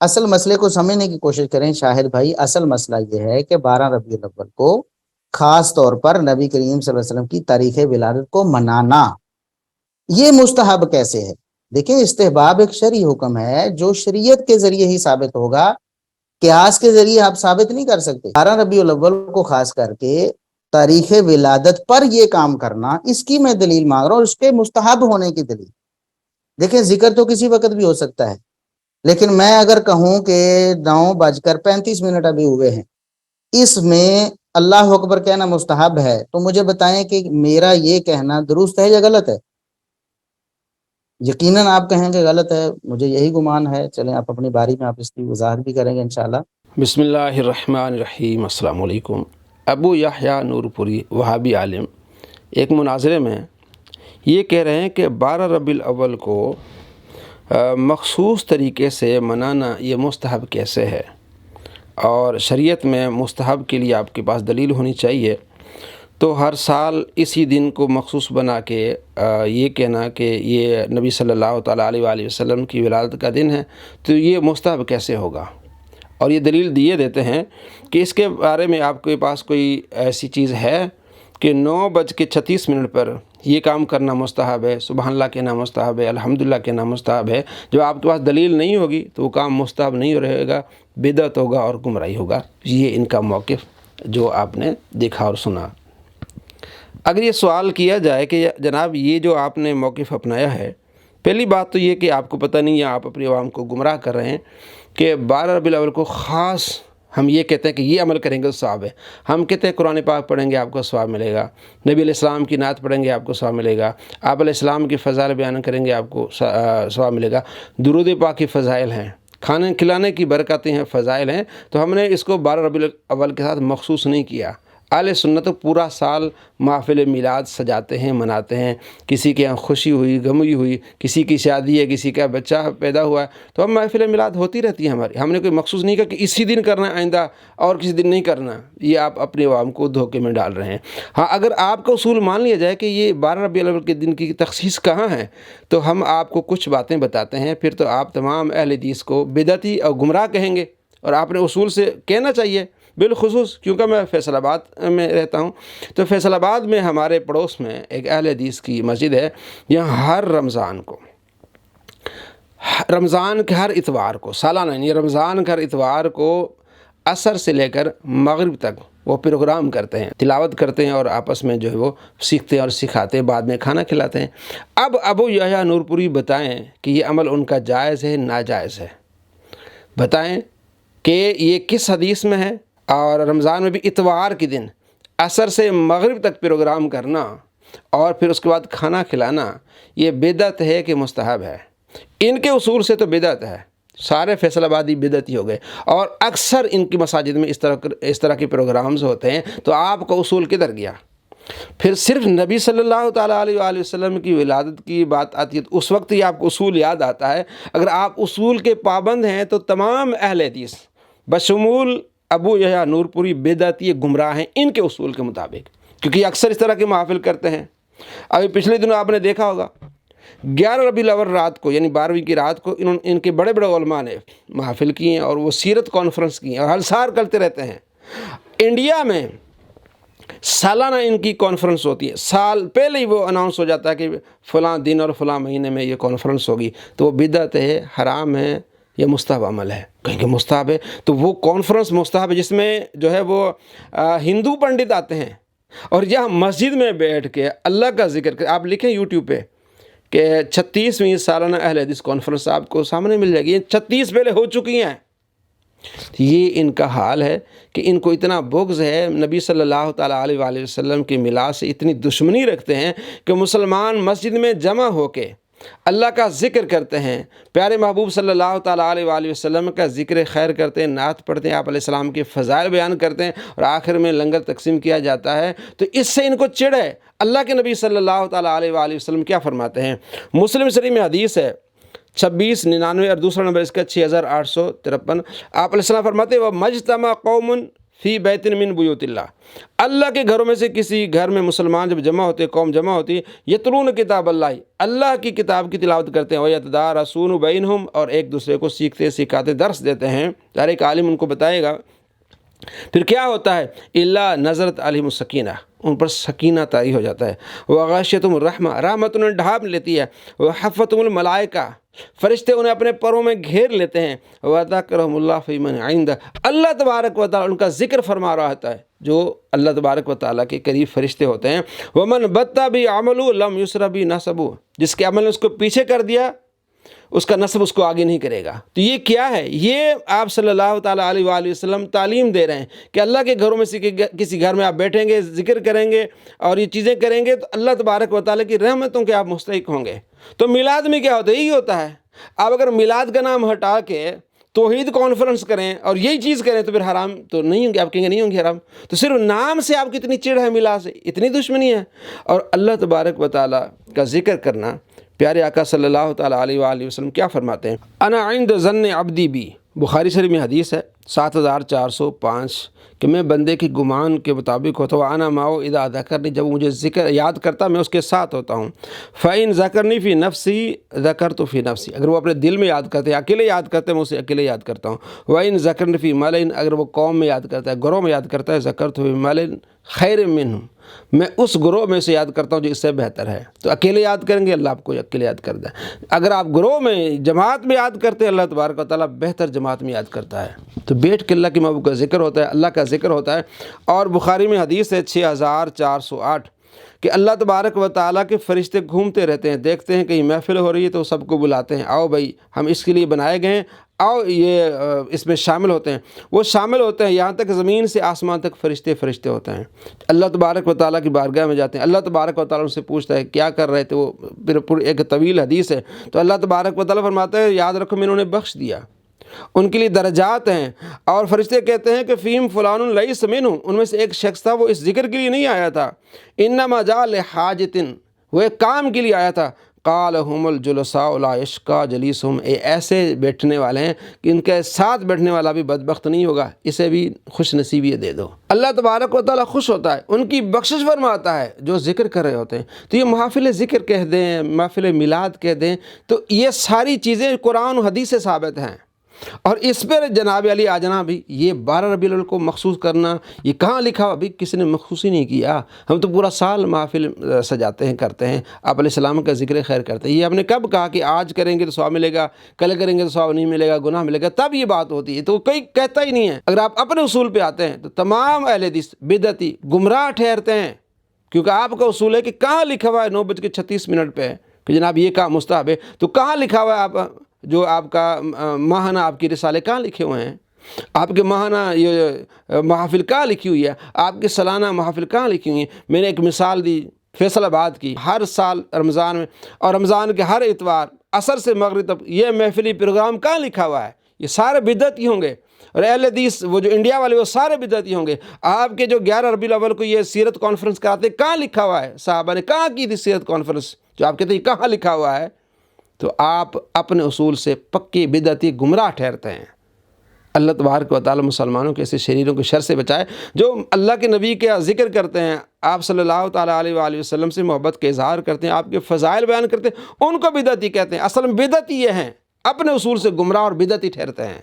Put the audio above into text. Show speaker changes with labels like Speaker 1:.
Speaker 1: اصل مسئلے کو سمجھنے کی کوشش کریں شاہد بھائی. اصل مسئلہ یہ ہے کہ 12 ربیع الاول کو خاص طور پر نبی کریم صلی اللہ علیہ وسلم کی تاریخ ولادت کو منانا یہ مستحب کیسے ہے؟ دیکھیں، استحباب ایک شرعی حکم ہے جو شریعت کے ذریعے ہی ثابت ہوگا، قیاس کے ذریعے آپ ثابت نہیں کر سکتے. 12 ربیع الاول کو خاص کر کے تاریخ ولادت پر یہ کام کرنا، اس کی میں دلیل مانگ رہا ہوں، اور اس کے مستحب ہونے کی دلیل. دیکھیں، ذکر تو کسی وقت بھی ہو سکتا ہے، لیکن میں اگر کہوں کہ 9:35 ابھی ہوئے ہیں، اس میں اللہ اکبر کہنا مستحب ہے، تو مجھے بتائیں کہ میرا یہ کہنا درست ہے یا غلط ہے؟ یقیناً آپ کہیں گے غلط ہے، مجھے یہی گمان ہے. چلیں آپ اپنی باری میں آپ اس کی وضاحت بھی کریں گے انشاءاللہ.
Speaker 2: بسم اللہ الرحمن الرحیم. السلام علیکم. ابو یحییٰ نور پوری وہابی عالم ایک مناظرے میں یہ کہہ رہے ہیں کہ 12 ربیع الاول کو مخصوص طریقے سے منانا یہ مستحب کیسے ہے، اور شریعت میں مستحب کے لیے آپ کے پاس دلیل ہونی چاہیے. تو ہر سال اسی دن کو مخصوص بنا کے یہ کہنا کہ یہ نبی صلی اللہ تعالیٰ علیہ وآلہ وسلم کی ولادت کا دن ہے، تو یہ مستحب کیسے ہوگا؟ اور یہ دلیل دیے دیتے ہیں کہ اس کے بارے میں آپ کے پاس کوئی ایسی چیز ہے کہ 9:36 پر یہ کام کرنا مستحب ہے، سبحان اللہ کہنا مستحب ہے، الحمدللہ کہنا مستحب ہے. جو آپ کے پاس دلیل نہیں ہوگی تو وہ کام مستحب نہیں رہے گا، بدعت ہوگا اور گمراہی ہوگا. یہ ان کا موقف جو آپ نے دیکھا اور سنا. اگر یہ سوال کیا جائے کہ جناب یہ جو آپ نے موقف اپنایا ہے، پہلی بات تو یہ کہ آپ کو پتہ نہیں ہے، آپ اپنی عوام کو گمراہ کر رہے ہیں کہ 12 ربیع الاول کو خاص ہم یہ کہتے ہیں کہ یہ عمل کریں گے تو ثواب ہے. ہم کہتے ہیں قرآن پاک پڑھیں گے آپ کو ثواب ملے گا، نبی علیہ السلام کی نعت پڑھیں گے آپ کو ثواب ملے گا، آپ علیہ السلام کی فضائل بیان کریں گے آپ کو ثواب ملے گا. درود پاک کی فضائل ہیں، کھانے کھلانے کی برکتیں ہیں، فضائل ہیں. تو ہم نے اس کو 12 ربیع الاول کے ساتھ مخصوص نہیں کیا. اہل سنت پورا سال محفل میلاد سجاتے ہیں، مناتے ہیں. کسی کے یہاں خوشی ہوئی، غمی ہوئی، کسی کی شادی ہے، کسی کا بچہ پیدا ہوا ہے، تو ہم محفل میلاد ہوتی رہتی ہے ہماری. ہم نے کوئی مخصوص نہیں کہا کہ اسی دن کرنا ہے آئندہ اور کسی دن نہیں کرنا. یہ آپ اپنے عوام کو دھوکے میں ڈال رہے ہیں. ہاں، اگر آپ کا اصول مان لیا جائے کہ یہ 12 ربیع الاول کے دن کی تخصیص کہاں ہے، تو ہم آپ کو کچھ باتیں بتاتے ہیں. پھر تو آپ تمام اہل حدیث کو بدعتی اور گمراہ کہیں گے، اور آپ نے اصول سے کہنا چاہیے. بالخصوص کیونکہ میں فیصل آباد میں رہتا ہوں، تو فیصل آباد میں ہمارے پڑوس میں ایک اہل حدیث کی مسجد ہے. یہاں ہر رمضان کے ہر اتوار کو، سالانہ یعنی رمضان کے ہر اتوار کو عصر سے لے کر مغرب تک وہ پروگرام کرتے ہیں، تلاوت کرتے ہیں، اور آپس میں جو ہے وہ سیکھتے ہیں اور سکھاتے ہیں، بعد میں کھانا کھلاتے ہیں. اب ابو یحییٰ نور پوری بتائیں کہ یہ عمل ان کا جائز ہے ناجائز ہے؟ بتائیں کہ یہ کس حدیث میں ہے؟ اور رمضان میں بھی اتوار کے دن عصر سے مغرب تک پروگرام کرنا اور پھر اس کے بعد کھانا کھلانا، یہ بدعت ہے کہ مستحب ہے؟ ان کے اصول سے تو بدعت ہے. سارے فیصل آبادی بدعتی ہو گئے، اور اکثر ان کی مساجد میں اس طرح کے پروگرامز ہوتے ہیں. تو آپ کا اصول کدھر گیا؟ پھر صرف نبی صلی اللہ تعالیٰ علیہ وآلہ وسلم کی ولادت کی بات آتی ہے تو اس وقت ہی آپ کو اصول یاد آتا ہے. اگر آپ اصول کے پابند ہیں تو تمام اہل حدیث بشمول ابو یحییٰ نور پوری بدعتی گمراہ ہیں ان کے اصول کے مطابق، کیونکہ اکثر اس طرح کے محافل کرتے ہیں. ابھی پچھلے دنوں آپ نے دیکھا ہوگا 11 ربیع الاول رات کو، یعنی 12ویں کی رات کو، ان کے بڑے بڑے علماء نے محافل کی ہیں اور وہ سیرت کانفرنس کی ہیں، اور ہر سال کرتے رہتے ہیں. انڈیا میں سالانہ ان کی کانفرنس ہوتی ہے، سال پہلے ہی وہ اناؤنس ہو جاتا ہے کہ فلاں دن اور فلاں مہینے میں یہ کانفرنس ہوگی. تو وہ بدعت ہے، حرام ہے، یہ مستحب عمل ہے؟ کہیں کہ مستحب ہے. تو وہ کانفرنس مستحب ہے جس میں جو ہے وہ ہندو پنڈت آتے ہیں اور یہاں مسجد میں بیٹھ کے اللہ کا ذکر کریں. آپ لکھیں یوٹیوب پہ کہ 36ویں سالانہ اہل حدیث کانفرنس آپ کو سامنے مل جائے گی. یہ 36 پہلے ہو چکی ہیں. یہ ان کا حال ہے کہ ان کو اتنا بغض ہے، نبی صلی اللہ تعالیٰ علیہ وآلہ وسلم کی میلاد سے اتنی دشمنی رکھتے ہیں کہ مسلمان مسجد میں جمع ہو کے اللہ کا ذکر کرتے ہیں، پیارے محبوب صلی اللہ تعالیٰ علیہ وآلہ وسلم کا ذکر خیر کرتے ہیں، نعت پڑھتے ہیں، آپ علیہ السلام کے فضائل بیان کرتے ہیں، اور آخر میں لنگر تقسیم کیا جاتا ہے. تو اس سے ان کو چڑ ہے. اللہ کے نبی صلی اللہ تعالیٰ علیہ وآلہ وسلم کیا فرماتے ہیں؟ مسلم شریف میں حدیث ہے 2699، اور دوسرا نمبر اس کا 6853. آپ علیہ السلام فرماتے ہیں وَمَجْتَمَعَ قَوْمٌ فی بیت من بیوت اللہ، اللہ کے گھروں میں سے کسی گھر میں مسلمان جب جمع ہوتے، قوم جمع ہوتی، یتلون کتاب اللہ، اللہ کی کتاب کی تلاوت کرتے ہیں، ویتدارسون بینہم، اور ایک دوسرے کو سیکھتے سکھاتے درس دیتے ہیں، ہر ایک عالم ان کو بتائے گا، پھر کیا ہوتا ہے؟ الا نزلت علیہم السکینہ، ان پر سکینہ طاری ہو جاتا ہے، وغشیتہم الرحمہ، رحمت انہیں ڈھانپ لیتی ہے، وحفتہم الملائکہ، فرشتے انہیں اپنے پروں میں گھیر لیتے ہیں، وذکرہم اللہ فی من عندہ، اللہ تبارک و تعالیٰ ان کا ذکر فرما رہا ہوتا ہے، جو اللہ تبارک و تعالیٰ کے قریب فرشتے ہوتے ہیں، ومن بطا بھی عملو لم یسر بھی نسبو، جس کے عمل نے اس کو پیچھے کر دیا اس کا نسب اس کو آگے نہیں کرے گا۔ تو یہ کیا ہے؟ یہ آپ صلی اللہ تعالیٰ علیہ وآلہ وسلم تعلیم دے رہے ہیں کہ اللہ کے گھروں میں سے کسی گھر میں آپ بیٹھیں گے، ذکر کریں گے اور یہ چیزیں کریں گے تو اللہ تبارک و تعالیٰ کی رحمتوں کے آپ مستحق ہوں گے۔ تو میلاد میں کیا ہوتا ہے؟ یہی ہوتا ہے، آپ اگر میلاد کا نام ہٹا کے توحید کانفرنس کریں اور یہی چیز کریں تو پھر حرام تو نہیں ہوں گے، آپ کہیں گے نہیں ہوں گے حرام۔ تو صرف نام سے آپ کی اتنی چڑ ہے، میلاد سے اتنی دشمنی ہے، اور اللہ تبارک و تعالیٰ کا ذکر کرنا، پیارے آقا صلی اللہ تعالیٰ علیہ وآلہ وسلم کیا فرماتے ہیں؟ انا عند ظن عبدی بی، بخاری شریف میں حدیث ہے 7405 کہ میں بندے کی گمان کے مطابق ہوتا ہوں، انا معه اذا ذکرنی، جب وہ مجھے ذکر یاد کرتا میں اس کے ساتھ ہوتا ہوں، فإن ذکرنی فی نفسی ذکرت فی نفسی، اگر وہ اپنے دل میں یاد کرتے ہیں، اکیلے یاد کرتے ہیں، میں اسے اکیلے یاد کرتا ہوں، وإن ذکرنی فی ملأ، اگر وہ قوم میں یاد کرتا ہے، گروہ میں یاد کرتا ہے، ذکرت فی ملأ خیر منہم، میں اس گروہ میں سے یاد کرتا ہوں جو اس سے بہتر ہے۔ تو اکیلے یاد کریں گے، اللہ آپ کو اکیلے یاد کر دیں، اگر آپ گروہ میں جماعت میں یاد کرتے ہیں، اللہ تبارک و تعالیٰ بہتر جماعت میں یاد کرتا ہے۔ تو بیٹھ کے اللہ کی محبوب کا ذکر ہوتا ہے، اللہ کا ذکر ہوتا ہے۔ اور بخاری میں حدیث ہے 6408 کہ اللہ تبارک و تعالیٰ کے فرشتے گھومتے رہتے ہیں، دیکھتے ہیں کہیں محفل ہو رہی ہے تو سب کو بلاتے ہیں، آؤ بھائی ہم اس کے لیے بنائے گئے ہیں، آؤ یہ اس میں شامل ہوتے ہیں۔ وہ شامل ہوتے ہیں یہاں تک زمین سے آسمان تک فرشتے ہوتے ہیں، اللہ تبارک و تعالیٰ کی بارگاہ میں جاتے ہیں، اللہ تبارک و تعالیٰ ان سے پوچھتا ہے کیا کر رہے تھے، وہ پھر ایک طویل حدیث ہے، تو اللہ تبارک و تعالیٰ فرماتا ہے یاد رکھو میں انہوں نے بخش دیا، ان کے لیے درجات ہیں۔ اور فرشتے کہتے ہیں کہ فیم فلان لیس منہم، ان میں سے ایک شخص تھا وہ اس ذکر کے لیے نہیں آیا تھا، انما جاء لحاجۃ، وہ ایک کام کے لیے آیا تھا، قال هم الجلساء لا يشقى جلیسهم، ایسے بیٹھنے والے ہیں کہ ان کے ساتھ بیٹھنے والا بھی بدبخت نہیں ہوگا، اسے بھی خوش نصیبی دے دو۔ اللہ تبارک و تعالیٰ خوش ہوتا ہے، ان کی بخشش فرماتا ہے جو ذکر کر رہے ہوتے ہیں۔ تو یہ محافل ذکر کہہ دیں، محفل میلاد کہہ دیں، تو یہ ساری چیزیں قرآن و حدیث سے ثابت ہیں۔ اور اس پر جناب علی آ جانا بھی، یہ 12 ربیع الاول کو مخصوص کرنا، یہ کہاں لکھا ہوا؟ ابھی کسی نے مخصوص ہی نہیں کیا، ہم تو پورا سال محافل سجاتے ہیں، کرتے ہیں، آپ علیہ السلام کا ذکر خیر کرتے ہیں۔ یہ ہم نے کب کہا کہ آج کریں گے تو ثواب ملے گا، کل کریں گے تو ثواب نہیں ملے گا، گناہ ملے گا، تب یہ بات ہوتی ہے، تو کوئی کہتا ہی نہیں ہے۔ اگر آپ اپنے اصول پہ آتے ہیں تو تمام اہل حدیث بدعتی گمراہ ٹھہرتے ہیں، کیونکہ آپ کا اصول ہے کہ کہاں لکھا ہوا ہے 9:36 پہ کہ جناب یہ کام مستحب ہے، تو کہاں لکھا ہوا ہے؟ آپ جو آپ کا ماہانہ آپ کی رسالے کہاں لکھے ہوئے ہیں؟ آپ کے ماہانہ یہ محافل کہاں لکھی ہوئی ہے؟ آپ کے سالانہ محافل کہاں لکھی ہوئی ہیں؟ میں نے ایک مثال دی فیصل آباد کی، ہر سال رمضان میں اور رمضان کے ہر اتوار عصر سے مغرب تک یہ محفلی پروگرام کہاں لکھا ہوا ہے؟ یہ سارے بدعتی ہوں گے، اور اہل حدیث وہ جو انڈیا والے وہ سارے بدعتی ہوں گے۔ آپ کے جو 11 ربیع الاول کو یہ سیرت کانفرنس کراتے ہیں، کہاں لکھا ہوا ہے؟ صحابہ نے کہاں کی تھی سیرت کانفرنس جو آپ کہتے ہیں کہاں لکھا ہوا ہے؟ تو آپ اپنے اصول سے پکی بدعتی گمراہ ٹھہرتے ہیں۔ اللہ تبارک و تعالیٰ مسلمانوں کے ایسے شریروں کے شر سے بچائے جو اللہ کے نبی کا ذکر کرتے ہیں، آپ صلی اللہ تعالیٰ علیہ وآلہ وسلم سے محبت کے اظہار کرتے ہیں، آپ کے فضائل بیان کرتے ہیں، ان کو بدعتی کہتے ہیں۔ اصل میں بدعتی یہ ہیں، اپنے اصول سے گمراہ اور بدعتی ٹھہرتے ہیں۔